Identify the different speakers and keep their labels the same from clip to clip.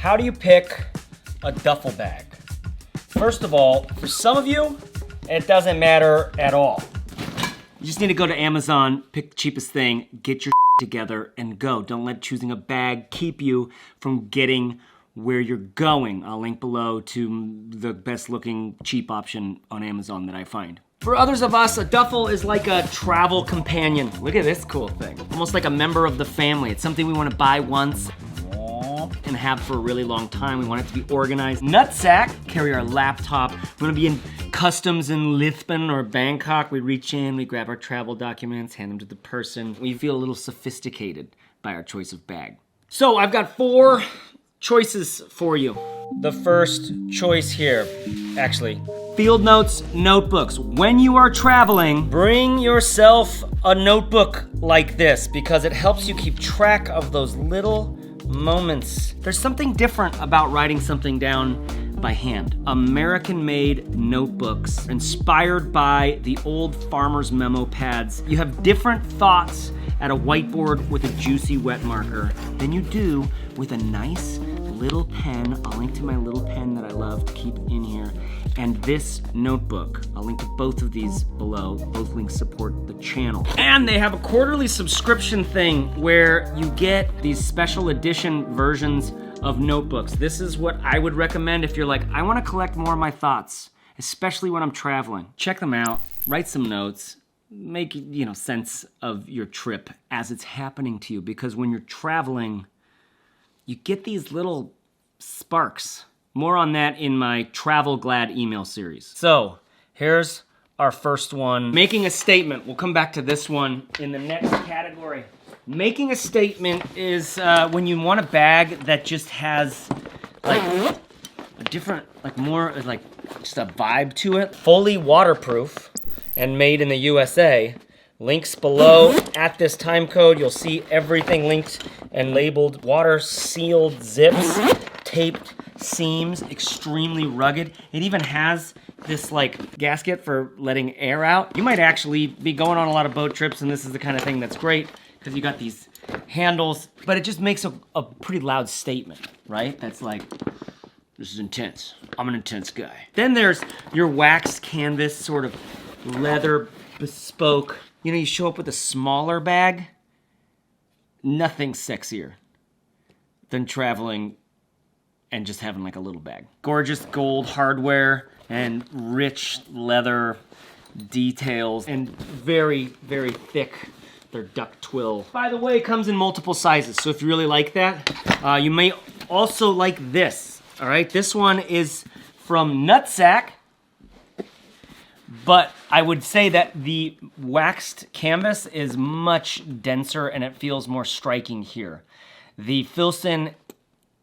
Speaker 1: How do you pick a duffel bag? First of all, for some of you, it doesn't matter at all. You just need to go to Amazon, pick the cheapest thing, get your together, and go. Don't let choosing a bag keep you from getting where you're going. I'll link below to the best looking cheap option on Amazon that I find. For others of us, a duffel is like a travel companion. Look at this cool thing. Almost like a member of the family. It's something we want to buy once and have for a really long time. We want it to be organized. Nutsack, carry our laptop. We want to be in customs in Lisbon or Bangkok. We reach in, we grab our travel documents, hand them to the person. We feel a little sophisticated by our choice of bag. So I've got 4 choices for you. The first choice here, actually, field notes, notebooks. When you are traveling, bring yourself a notebook like this because it helps you keep track of those little moments. There's something different about writing something down by hand. American-made notebooks inspired by the old farmer's memo pads. You have different thoughts at a whiteboard with a juicy wet marker than you do with a nice little pen. I'll link to my little pen that I love to keep in here. And this notebook, I'll link to both of these below. Both links support the channel. And they have a quarterly subscription thing where you get these special edition versions of notebooks. This is what I would recommend if you're like, I want to collect more of my thoughts, especially when I'm traveling. Check them out, write some notes, make sense of your trip as it's happening to you, because when you're traveling, you get these little sparks. More on that in my Travel Glad email series. So, here's our first one. Making a statement. We'll come back to this one in the next category. Making a statement is when you want a bag that just has like a different, just a vibe to it. Fully waterproof and made in the USA. Links below. At this time code, you'll see everything linked and labeled. Water sealed zips, taped seams, extremely rugged. It even has this gasket for letting air out. You might actually be going on a lot of boat trips, and this is the kind of thing that's great because you got these handles, but it just makes a pretty loud statement, right? That's like, this is intense. I'm an intense guy. Then there's your waxed canvas, sort of leather bespoke. You show up with a smaller bag, nothing sexier than traveling and just having a little bag. Gorgeous gold hardware and rich leather details and very, very thick. They're duck twill. By the way, it comes in multiple sizes, so if you really like that, you may also like this, all right? This one is from Nutsack, but I would say that the waxed canvas is much denser and it feels more striking here. The Filson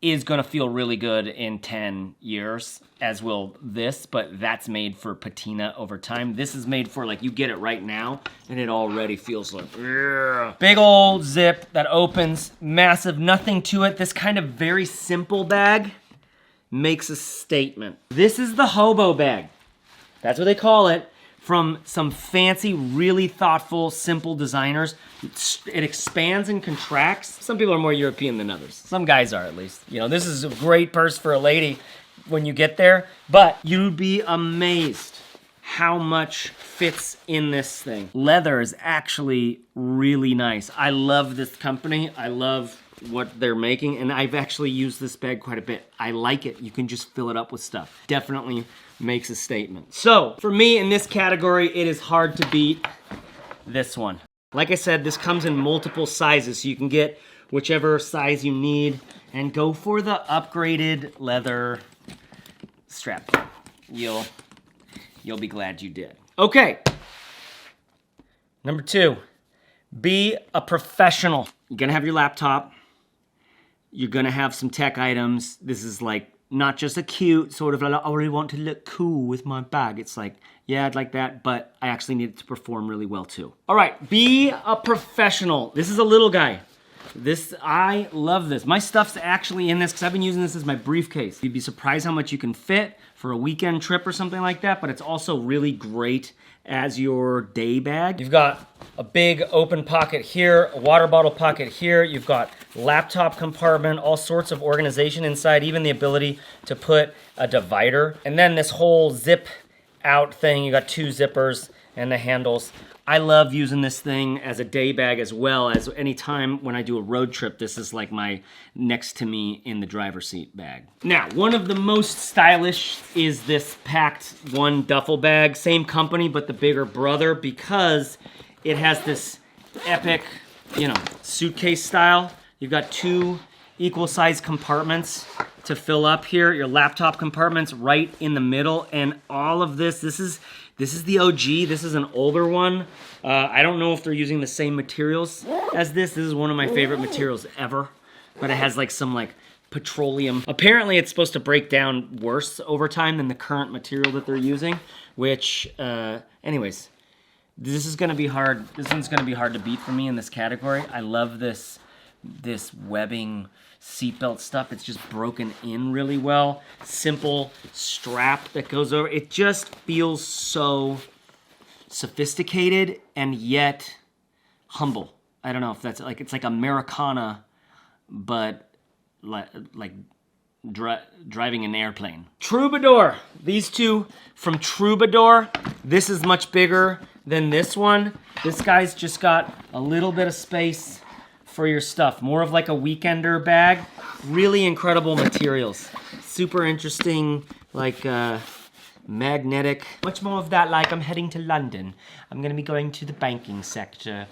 Speaker 1: is gonna feel really good in 10 years, as will this, but that's made for patina over time. This is made for you get it right now, and it already feels like, ugh. Big old zip that opens, massive, nothing to it. This kind of very simple bag makes a statement. This is the hobo bag. That's what they call it. From some fancy, really thoughtful, simple designers. It expands and contracts. Some people are more European than others. Some guys are, at least. This is a great purse for a lady when you get there, but you'd be amazed how much fits in this thing. Leather is actually really nice. I love this company. I love what they're making, and I've actually used this bag quite a bit. I like it. You can just fill it up with stuff. Definitely makes a statement. So, for me in this category, it is hard to beat this one. Like I said, this comes in multiple sizes, so you can get whichever size you need and go for the upgraded leather strap. You'll be glad you did. Okay. Number 2, be a professional. You're gonna have your laptop. You're gonna have some tech items. This is not just a cute sort of I really want to look cool with my bag. It's yeah, I'd like that, but I actually need it to perform really well too. All right, be a professional. This is a little guy. I love this. My stuff's actually in this because I've been using this as my briefcase. You'd be surprised how much you can fit for a weekend trip or something like that, but it's also really great as your day bag. You've got a big open pocket here, a water bottle pocket here. You've got laptop compartment, all sorts of organization inside, even the ability to put a divider. And then this whole zip out thing, you got 2 zippers and the handles. I love using this thing as a day bag as well as any time when I do a road trip. This is like my next to me in the driver's seat bag. Now, one of the most stylish is this Packed One duffel bag. Same company, but the bigger brother, because it has this epic, you know, suitcase style. You've got 2 equal size compartments to fill up here. Your laptop compartment's right in the middle, and all of this is the OG. This is an older one. I don't know if they're using the same materials as this. This is one of my favorite materials ever, but it has like some like petroleum. Apparently it's supposed to break down worse over time than the current material that they're using, which, anyways, this is gonna be hard. This one's gonna be hard to beat for me in this category. I love this webbing seatbelt stuff. It's just broken in really well. Simple strap that goes over. It just feels so sophisticated and yet humble. I don't know if that's like, it's like Americana, but like driving an airplane. Troubadour. These 2 from Troubadour. This is much bigger than this one. This guy's just got a little bit of space for your stuff. More of like a weekender bag. Really incredible materials. Super interesting, like magnetic. Much more of that, like I'm heading to London. I'm gonna be going to the banking sector.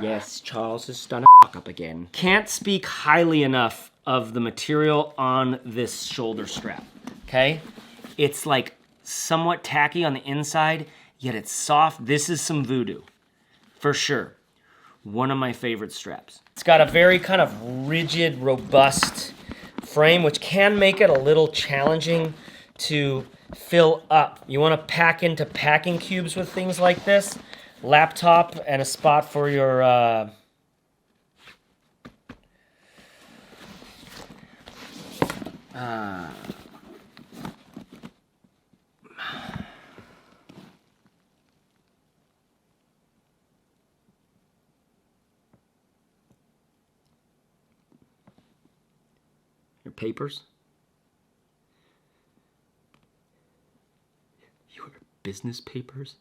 Speaker 1: Yes, Charles has done a fuck up again. Can't speak highly enough of the material on this shoulder strap, okay? It's like somewhat tacky on the inside, yet it's soft. This is some voodoo, for sure. One of my favorite straps. It's got a very kind of rigid, robust frame, which can make it a little challenging to fill up. You want to pack into packing cubes with things like this. Laptop and a spot for your your papers. Your business papers,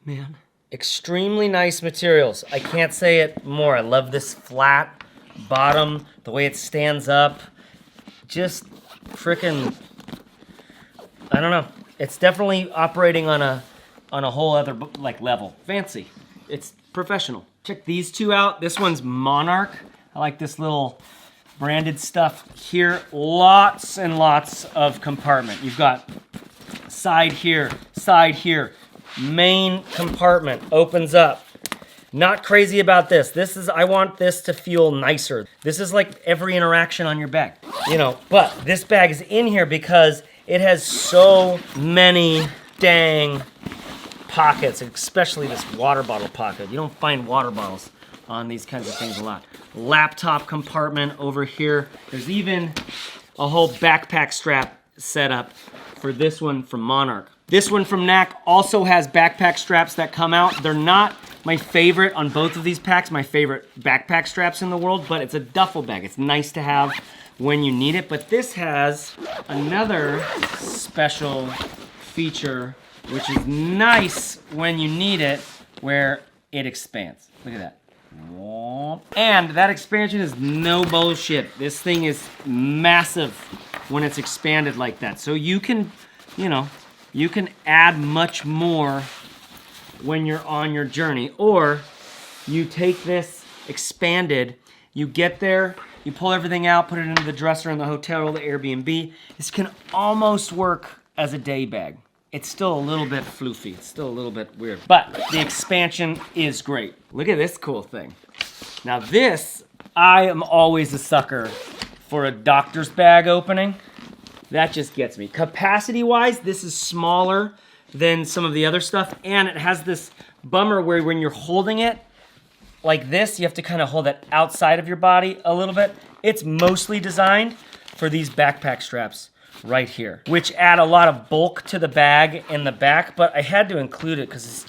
Speaker 1: man. Extremely nice materials. I can't say it more. I love this flat bottom, the way it stands up. Just frickin', I don't know. It's definitely operating on a whole other like level. Fancy. It's professional. Check these 2 out. This one's Monarch. I like this little branded stuff here. Lots and lots of compartment. You've got side here, main compartment opens up. Not crazy about this. I want this to feel nicer. This is like every interaction on your bag, you know, but this bag is in here because it has so many dang pockets, especially this water bottle pocket. You don't find water bottles on these kinds of things a lot. Laptop compartment over here. There's even a whole backpack strap set up for this one from Monarch. This one from Knack also has backpack straps that come out. They're not my favorite on both of these packs, my favorite backpack straps in the world, but it's a duffel bag. It's nice to have when you need it, but this has another special feature, which is nice when you need it, where it expands. Look at that. And that expansion is no bullshit. This thing is massive when it's expanded like that. So you can, you know, you can add much more when you're on your journey. Or you take this expanded, you get there, you pull everything out, put it into the dresser in the hotel or the Airbnb. This can almost work as a day bag. It's still a little bit floofy. It's still a little bit weird. But the expansion is great. Look at this cool thing. Now this, I am always a sucker for a doctor's bag opening. That just gets me. Capacity-wise, this is smaller than some of the other stuff, and it has this bummer where when you're holding it, like this, you have to kind of hold it outside of your body a little bit. It's mostly designed for these backpack straps right here, which add a lot of bulk to the bag in the back, but I had to include it because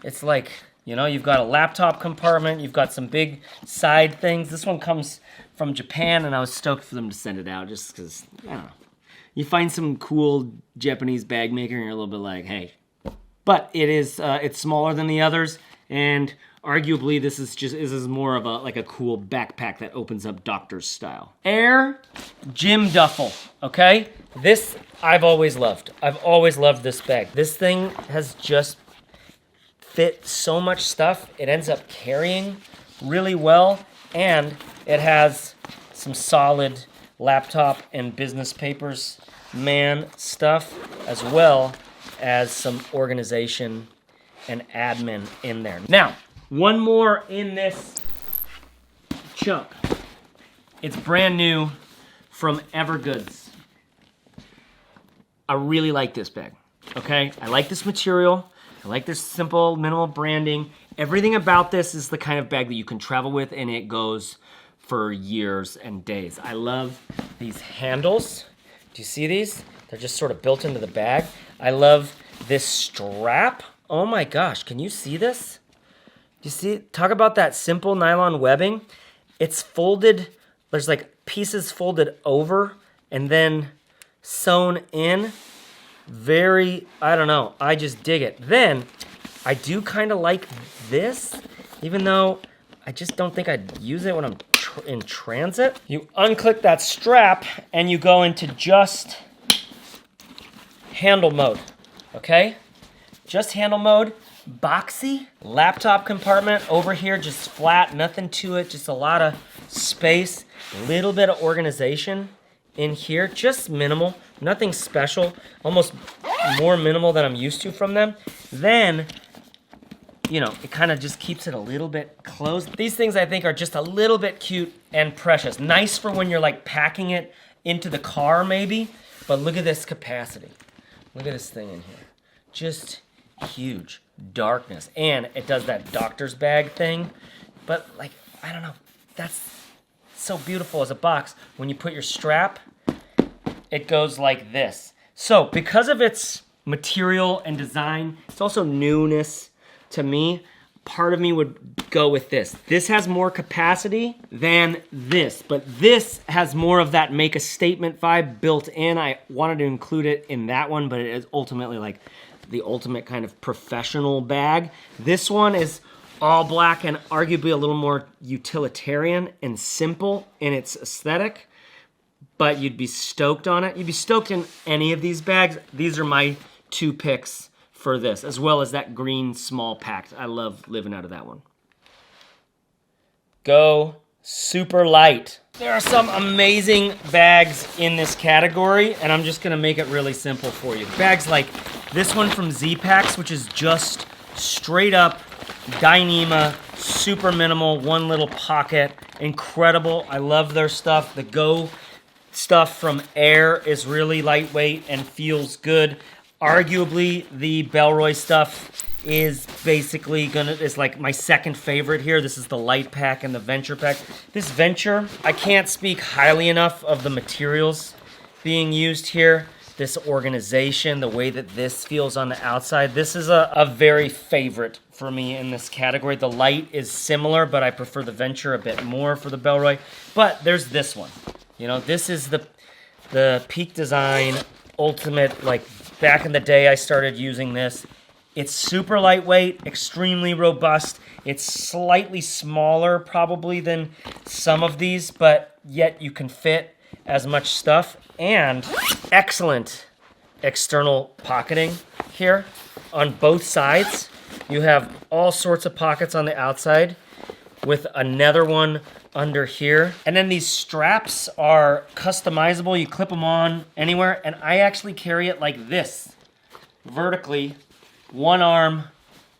Speaker 1: it's like, you know, you've got a laptop compartment, you've got some big side things. This one comes from Japan, and I was stoked for them to send it out just because, I don't know. You find some cool Japanese bag maker, and you're a little bit like, hey. But it is, it's smaller than the others, and arguably this is more of a cool backpack that opens up doctor's style. Air Gym Duffel, okay? This I've always loved. I've always loved this bag. This thing has just fit so much stuff. It ends up carrying really well, and it has some solid laptop and business papers, man stuff, as well as some organization and admin in there. Now, one more in this chunk. It's brand new from Evergoods. I really like this bag, okay? I like this material. I like this simple, minimal branding. Everything about this is the kind of bag that you can travel with, and it goes for years and days. I love these handles. Do you see these? They're just sort of built into the bag. I love this strap. Oh my gosh, can you see this? Do you see? Talk about that simple nylon webbing. It's folded, there's like pieces folded over and then sewn in. Very, I don't know, I just dig it. Then, I do kind of like this, even though I just don't think I'd use it when I'm in transit. You unclick that strap and you go into just handle mode, okay? Just handle mode, boxy, laptop compartment over here, just flat, nothing to it, just a lot of space, little bit of organization in here, just minimal, nothing special, almost more minimal than I'm used to from them. Then, you know, it kind of just keeps it a little bit closed. These things I think are just a little bit cute and precious. Nice for when you're like packing it into the car maybe, but look at this capacity. Look at this thing in here. Just huge darkness. And it does that doctor's bag thing, but like, I don't know, that's so beautiful as a box. When you put your strap, it goes like this. So because of its material and design, it's also newness to me. Part of me would go with this. This has more capacity than this, but this has more of that make a statement vibe built in. I wanted to include it in that one, but it is ultimately like the ultimate kind of professional bag. This one is all black and arguably a little more utilitarian and simple in its aesthetic, but you'd be stoked on it. You'd be stoked in any of these bags. These are my two picks for this, as well as that green small pack. I love living out of that one. Go Superlight. There are some amazing bags in this category, and I'm just gonna make it really simple for you. Bags like this one from Z-Packs, which is just straight up Dyneema, super minimal, one little pocket, incredible. I love their stuff. The Go stuff from Air is really lightweight and feels good. Arguably, the Bellroy stuff is basically is like my second favorite here. This is the Light Pack and the Venture Pack. This Venture, I can't speak highly enough of the materials being used here. This organization, the way that this feels on the outside. This is a very favorite for me in this category. The Light is similar, but I prefer the Venture a bit more for the Bellroy. But there's this one. You know, this is the Peak Design Ultimate, like back in the day I started using this. It's super lightweight, extremely robust. It's slightly smaller probably than some of these, but yet you can fit as much stuff. And excellent external pocketing here on both sides. You have all sorts of pockets on the outside with another one under here. And then these straps are customizable. You clip them on anywhere. And I actually carry it like this, vertically, one arm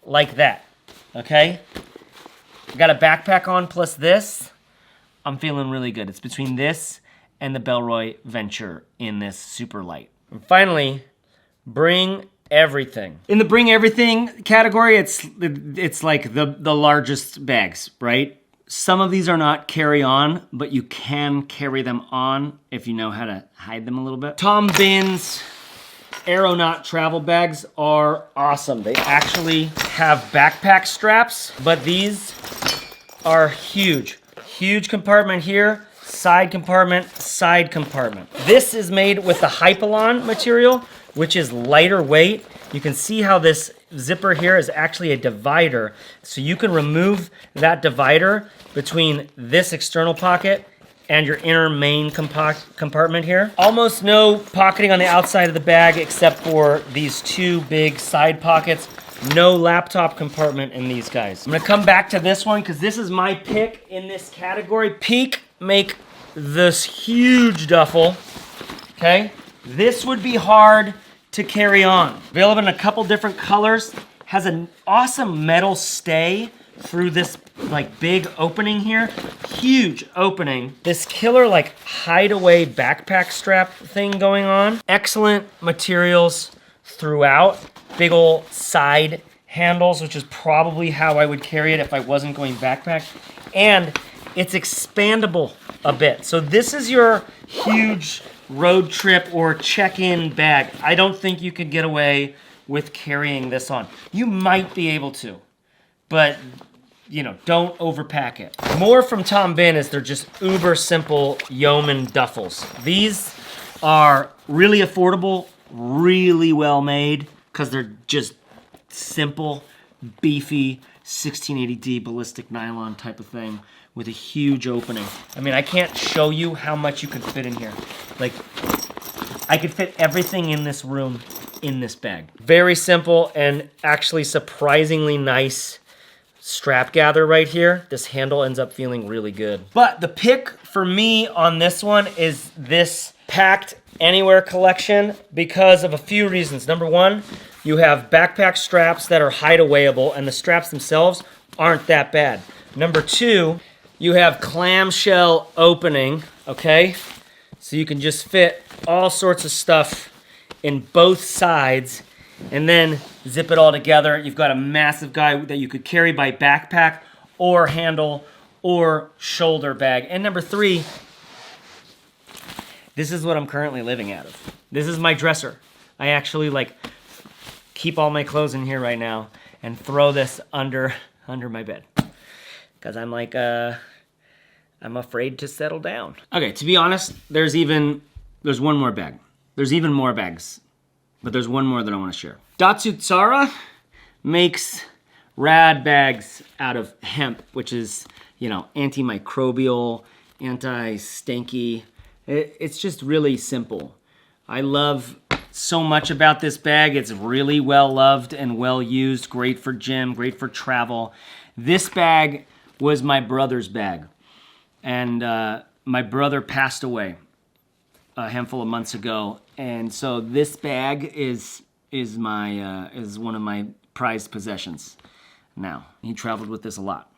Speaker 1: like that, okay? I got a backpack on plus this. I'm feeling really good. It's between this and the Bellroy Venture in this Superlight. And finally, bring everything. In the bring everything category, it's like the largest bags, right? Some of these are not carry on, but you can carry them on if you know how to hide them a little bit. Tom Bihn's Aeronaut travel bags are awesome. They actually have backpack straps, but these are huge. Huge compartment here, side compartment, side compartment. This is made with the Hypalon material, which is lighter weight. You can see how this zipper here is actually a divider. So you can remove that divider between this external pocket and your inner main compartment here. Almost no pocketing on the outside of the bag except for these two big side pockets. No laptop compartment in these guys. I'm gonna come back to this one because this is my pick in this category. Peak make this huge duffel, okay? This would be hard to carry on. Available in a couple different colors. Has an awesome metal stay through this like big opening here. Huge opening. This killer like hideaway backpack strap thing going on. Excellent materials throughout. Big ol' side handles, which is probably how I would carry it if I wasn't going backpack. And it's expandable a bit. So this is your huge road trip or check-in bag. I don't think you could get away with carrying this on. You might be able to, but you know, don't overpack it. More from Tom Bihn is they're just uber simple yeoman duffels. These are really affordable, really well made, because they're just simple, beefy, 1680D ballistic nylon type of thing with a huge opening. I mean, I can't show you how much you could fit in here. Like, I could fit everything in this room in this bag. Very simple and actually surprisingly nice strap gather right here. This handle ends up feeling really good. But the pick for me on this one is this Packed Anywhere collection because of a few reasons. Number one, you have backpack straps that are hideawayable and the straps themselves aren't that bad. Number two, you have clamshell opening, okay? So you can just fit all sorts of stuff in both sides and then zip it all together. You've got a massive guy that you could carry by backpack or handle or shoulder bag. And number three, this is what I'm currently living out of. This is my dresser. I actually like keep all my clothes in here right now and throw this under my bed. Because I'm like, I'm afraid to settle down. Okay, to be honest, there's one more bag. There's even more bags, but there's one more that I want to share. Datsutsara makes rad bags out of hemp, which is, you know, antimicrobial, anti-stanky. It's just really simple. I love so much about this bag. It's really well loved and well used. Great for gym, great for travel. This bag was my brother's bag. And my brother passed away a handful of months ago. And so this bag is one of my prized possessions now. He traveled with this a lot.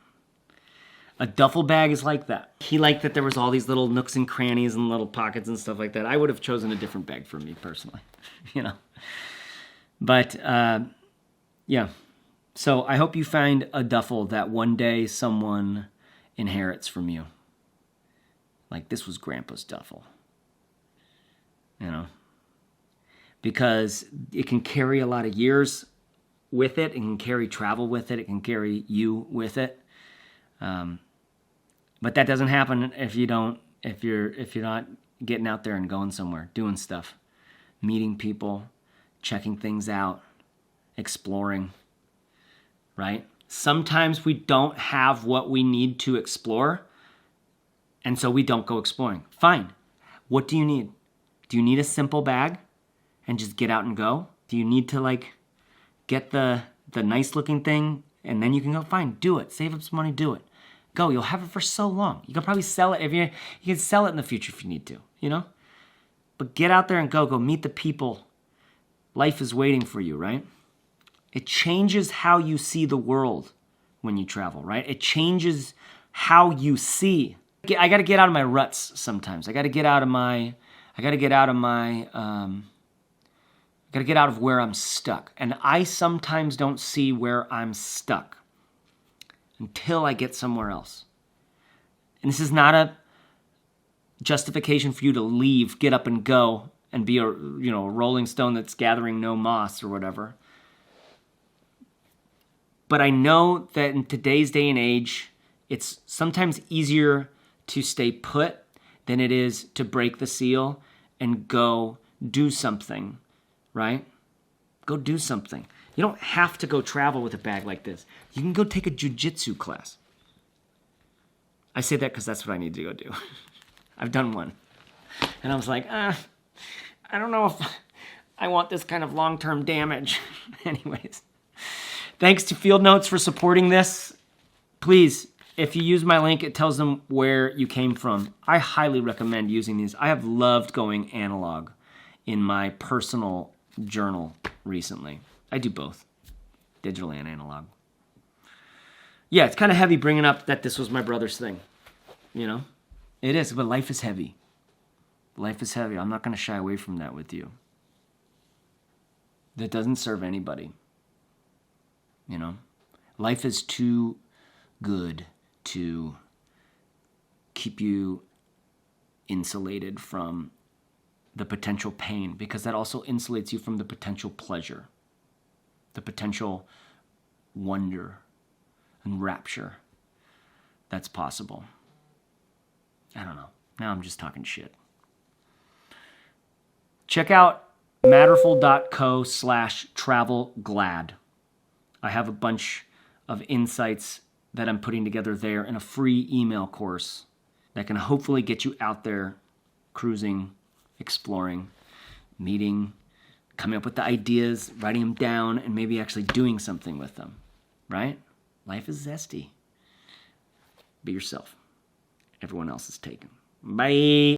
Speaker 1: A duffel bag is like that. He liked that there was all these little nooks and crannies and little pockets and stuff like that. I would have chosen a different bag for me personally, you know. But yeah, so I hope you find a duffel that one day someone inherits from you. Like this was Grandpa's duffel, you know, because it can carry a lot of years with it. It can carry travel with it. It can carry you with it. But that doesn't happen if you're not getting out there and going somewhere, doing stuff, meeting people, checking things out, exploring, right? Sometimes we don't have what we need to explore, and so we don't go exploring. Fine. What do you need? Do you need a simple bag and just get out and go? Do you need to like get the nice looking thing and then you can go? Fine, do it. Save up some money, do it. Go. You'll have it for so long. You can probably sell it if you can sell it in the future if you need to, you know? But get out there and go meet the people. Life is waiting for you, right? It changes how you see the world when you travel, right? It changes how you see. I got to get out of my ruts sometimes. I got to get out of my Gotta get out of where I'm stuck. And I sometimes don't see where I'm stuck until I get somewhere else. And this is not a justification for you to leave, get up and go, and be a rolling stone that's gathering no moss or whatever. But I know that in today's day and age, it's sometimes easier to stay put than it is to break the seal and go do something, right? Go do something. You don't have to go travel with a bag like this. You can go take a jiu-jitsu class. I say that because that's what I need to go do. I've done one. And I was like, I don't know if I want this kind of long-term damage. Anyways, thanks to Field Notes for supporting this. Please, if you use my link, it tells them where you came from. I highly recommend using these. I have loved going analog in my personal journal recently. I do both, digital and analog. Yeah, it's kind of heavy bringing up that this was my brother's thing. You know? It is, but life is heavy. Life is heavy. I'm not going to shy away from that with you. That doesn't serve anybody. You know? Life is too good to keep you insulated from the potential pain, because that also insulates you from the potential pleasure, the potential wonder and rapture that's possible. I don't know. Now I'm just talking shit. Check out matterful.co/travelglad. I have a bunch of insights that I'm putting together there in a free email course that can hopefully get you out there cruising, exploring, meeting, coming up with the ideas, writing them down, and maybe actually doing something with them, right? Life is zesty. Be yourself. Everyone else is taken. Bye.